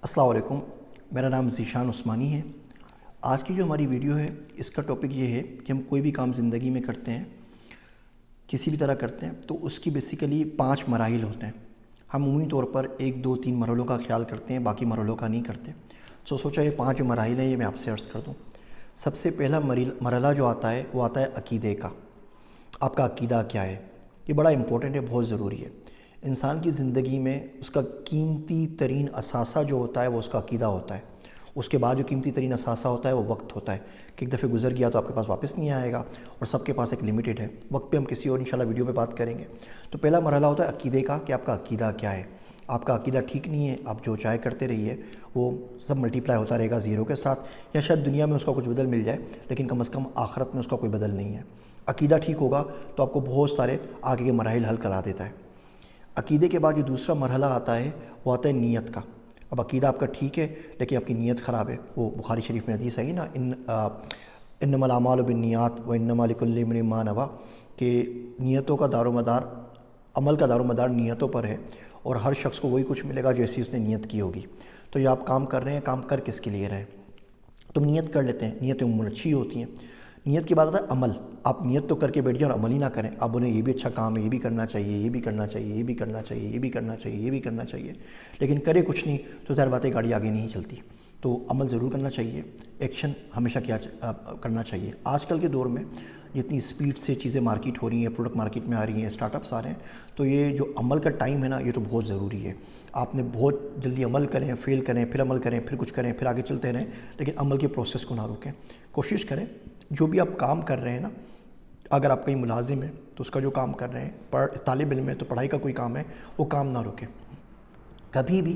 السلام علیکم، میرا نام ذیشان عثمانی ہے۔ آج کی جو ہماری ویڈیو ہے اس کا ٹاپک یہ ہے کہ ہم کوئی بھی کام زندگی میں کرتے ہیں، کسی بھی طرح کرتے ہیں تو اس کی بیسیکلی 5 مراحل ہوتے ہیں۔ ہم عمومی طور پر 1 2 3 مرحلوں کا خیال کرتے ہیں، باقی مرحلوں کا نہیں کرتے۔ سوچا یہ 5 جو مراحل ہیں یہ میں آپ سے عرض کر دوں۔ سب سے پہلا مرحلہ جو آتا ہے وہ آتا ہے عقیدے کا۔ آپ کا عقیدہ کیا ہے؟ یہ بڑا امپورٹنٹ ہے، بہت ضروری ہے۔ انسان کی زندگی میں اس کا قیمتی ترین اثاثہ جو ہوتا ہے وہ اس کا عقیدہ ہوتا ہے۔ اس کے بعد جو قیمتی ترین اثاثہ ہوتا ہے وہ وقت ہوتا ہے کہ ایک دفعہ گزر گیا تو آپ کے پاس واپس نہیں آئے گا، اور سب کے پاس ایک لمیٹڈ ہے۔ وقت پہ ہم کسی اور انشاءاللہ ویڈیو پہ بات کریں گے۔ تو پہلا مرحلہ ہوتا ہے عقیدے کا کہ آپ کا عقیدہ کیا ہے۔ آپ کا عقیدہ ٹھیک نہیں ہے، آپ جو چاہے کرتے رہیے، وہ سب ملٹیپلائی ہوتا رہے گا زیرو کے ساتھ، یا شاید دنیا میں اس کا کچھ بدل مل جائے لیکن کم از کم آخرت میں اس کا کوئی بدل نہیں ہے۔ عقیدہ ٹھیک ہوگا تو آپ کو بہت سارے آگے کے مراحل حل کرا دیتا ہے۔ عقیدے کے بعد جو دوسرا مرحلہ آتا ہے وہ آتا ہے نیت کا۔ اب عقیدہ آپ کا ٹھیک ہے لیکن آپ کی نیت خراب ہے۔ وہ بخاری شریف میں حدیث ہے نا، انما الاعمال بالنیات وانما لکل امرئ ما نوی، کہ نیتوں کا دار و مدار، عمل کا دار و مدار نیتوں پر ہے، اور ہر شخص کو وہی کچھ ملے گا جیسی اس نے نیت کی ہوگی۔ تو یہ آپ کام کر رہے ہیں، کام کر کس کے لیے رہے؟ تم نیت کر لیتے ہیں، نیتیں عموماً اچھی ہوتی ہیں۔ نیت کی بات آتا ہے عمل۔ آپ نیت تو کر کے بیٹھ جائیں اور عمل ہی نہ کریں۔ اب انہیں یہ بھی اچھا کام ہے، یہ بھی کرنا چاہیے، یہ بھی کرنا چاہیے، یہ بھی کرنا چاہیے، یہ بھی کرنا چاہیے، یہ بھی کرنا چاہیے، لیکن کرے کچھ نہیں تو ظاہر بات ہے گاڑی آگے نہیں چلتی۔ تو عمل ضرور کرنا چاہیے، ایکشن ہمیشہ کرنا چاہیے۔ آج کل کے دور میں جتنی سپیڈ سے چیزیں مارکیٹ ہو رہی ہیں، پروڈکٹ مارکیٹ میں آ رہی ہیں، اسٹارٹ اپس آ رہے ہیں، تو یہ جو عمل کا ٹائم ہے نا یہ تو بہت ضروری ہے۔ آپ نے بہت جلدی عمل کریں، فیل کریں، پھر عمل کریں، پھر کچھ کریں، پھر آگے چلتے رہیں، لیکن عمل کے پروسیس کو نہ روکیں۔ کوشش کریں جو بھی آپ کام کر رہے ہیں نا، اگر آپ کہیں ملازم ہیں تو اس کا جو کام کر رہے ہیں، طالب علم ہے تو پڑھائی کا کوئی کام ہے، وہ کام نہ روکیں۔ کبھی بھی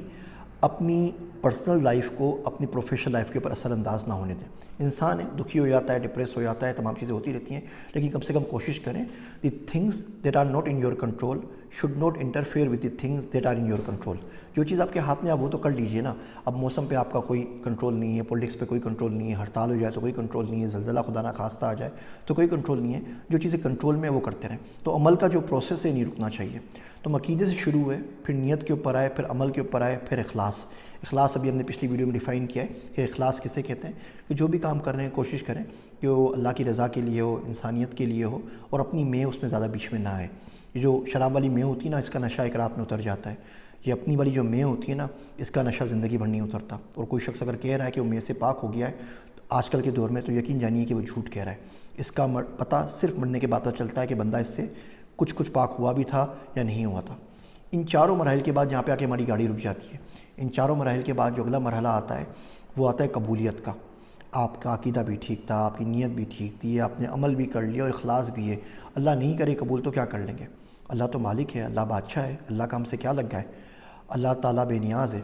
اپنی پرسنل لائف کو اپنی پروفیشنل لائف کے اوپر اثر انداز نہ ہونے دیں۔ انسان ہے، دکھی ہو جاتا ہے، ڈپریس ہو جاتا ہے، تمام چیزیں ہوتی رہتی ہیں، لیکن کم سے کم کوشش کریں the things that are not in your control should not interfere with the things that are in your control. جو چیز آپ کے ہاتھ میں آپ وہ تو کر لیجئے نا۔ اب موسم پہ آپ کا کوئی کنٹرول نہیں ہے، پولیٹکس پہ کوئی کنٹرول نہیں ہے، ہڑتال ہو جائے تو کوئی کنٹرول نہیں ہے، زلزلہ خدا نہ خواستہ آ جائے تو کوئی کنٹرول نہیں ہے۔ جو چیزیں کنٹرول میں وہ کرتے رہیں۔ تو عمل کا جو پروسیس ہے نہیں رکنا چاہیے۔ تو عقیدے سے شروع ہوئے، پھر نیت کے اوپر آئے، پھر عمل کے اوپر آئے، پھر اخلاص۔ اخلاص ابھی ہم نے پچھلی ویڈیو میں ڈیفائن کیا ہے کہ اخلاص کسے کہتے ہیں، کہ جو بھی کام کر رہے ہیں کوشش کریں کہ وہ اللہ کی رضا کے لیے ہو، انسانیت کے لیے ہو، اور اپنی میں اس میں زیادہ بیچ میں نہ آئے۔ یہ جو شراب والی میں ہوتی ہے نا، اس کا نشہ ایک رات میں اتر جاتا ہے۔ یہ اپنی والی جو میں ہوتی ہے نا، اس کا نشہ زندگی بھر نہیں اترتا۔ اور کوئی شخص اگر کہہ رہا ہے کہ وہ میں سے پاک ہو گیا ہے تو آج کل کے دور میں، تو یقین جانیے کہ وہ جھوٹ کہہ رہا ہے۔ اس کا پتہ صرف مرنے کے بعد پتہ چلتا ہے کہ بندہ اس سے کچھ پاک ہوا بھی تھا یا نہیں ہوا تھا۔ ان چاروں مراحل کے بعد یہاں پہ آ کے ہماری گاڑی رک جاتی ہے۔ ان چاروں مراحل کے بعد جو اگلا مرحلہ آتا ہے وہ آتا ہے قبولیت کا۔ آپ کا عقیدہ بھی ٹھیک تھا، آپ کی نیت بھی ٹھیک تھی، آپ نے عمل بھی کر لیا اور اخلاص بھی ہے۔ اللہ نہیں کرے قبول تو کیا کر لیں گے؟ اللہ تو مالک ہے، اللہ بادشاہ ہے، اللہ کا ہم سے کیا لگ گیا ہے؟ اللہ تعالیٰ بے نیاز ہے،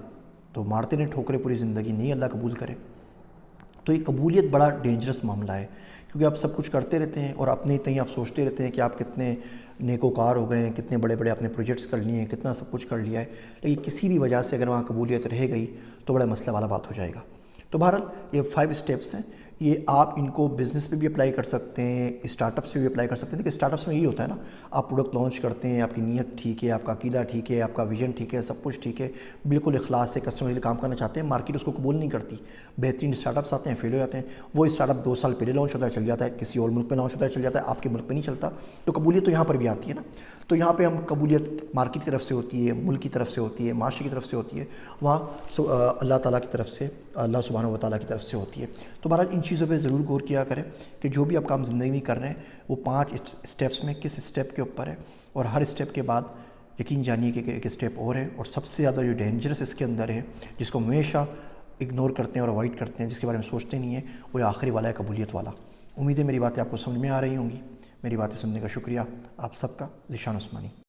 تو مارتے رہیں ٹھوکریں پوری زندگی، نہیں اللہ قبول کرے۔ تو یہ قبولیت بڑا ڈینجرس معاملہ ہے، کیونکہ آپ سب کچھ کرتے رہتے ہیں اور اپنے تئیں آپ سوچتے رہتے ہیں کہ آپ کتنے نیکوکار ہو گئے ہیں، کتنے بڑے بڑے آپ نے پروجیکٹس کر لیے ہیں، کتنا سب کچھ کر لیا ہے، لیکن کسی بھی وجہ سے اگر وہاں قبولیت رہ گئی تو بڑا مسئلہ والا بات ہو جائے گا۔ تو بہرحال یہ 5 اسٹیپس ہیں، یہ آپ ان کو بزنس پہ بھی اپلائی کر سکتے ہیں، اسٹارٹ اپس پہ بھی اپلائی کر سکتے ہیں۔ دیکھیں اسٹارٹ اپس میں یہی ہوتا ہے نا، آپ پروڈکٹ لانچ کرتے ہیں، آپ کی نیت ٹھیک ہے، آپ کا عقیدہ ٹھیک ہے، آپ کا ویژن ٹھیک ہے، سب کچھ ٹھیک ہے، بالکل اخلاص سے کسٹمر کے لیے کام کرنا چاہتے ہیں، مارکیٹ اس کو قبول نہیں کرتی۔ بہترین اسٹارٹ اپس آتے ہیں، فیل ہو جاتے ہیں۔ وہ اسٹارٹ اپ 2 سال پہلے لانچ ہوتا ہے، چل جاتا ہے، کسی اور ملک میں لانچ ہوتا ہے، چل جاتا ہے، آپ کے ملک پہ نہیں چلتا۔ تو قبولیت تو یہاں پر بھی آتی ہے نا۔ تو یہاں پہ ہم قبولیت مارکیٹ کی طرف سے ہوتی ہے، ملک کی طرف سے ہوتی ہے، معاشرے کی طرف سے ہوتی ہے، وہاں اللہ تعالیٰ کی طرف سے، اللہ سبحانہ و تعالیٰ کی طرف سے ہوتی ہے۔ تو بہرحال ان چیزوں پہ ضرور غور کیا کریں کہ جو بھی آپ کام زندگی میں کر رہے ہیں وہ 5 اسٹیپس میں کس اسٹیپ کے اوپر ہے، اور ہر اسٹیپ کے بعد یقین جانیے کہ ایک اسٹیپ اور ہے، اور سب سے زیادہ جو ڈینجرس اس کے اندر ہے، جس کو ہمیشہ اگنور کرتے ہیں اور اوائڈ کرتے ہیں، جس کے بارے میں سوچتے نہیں ہیں، وہ آخری والا ہے قبولیت والا۔ امید ہے میری باتیں آپ کو سمجھ میں آ رہی ہوں گی۔ میری باتیں سننے کا شکریہ آپ سب کا۔ ذیشان عثمانی۔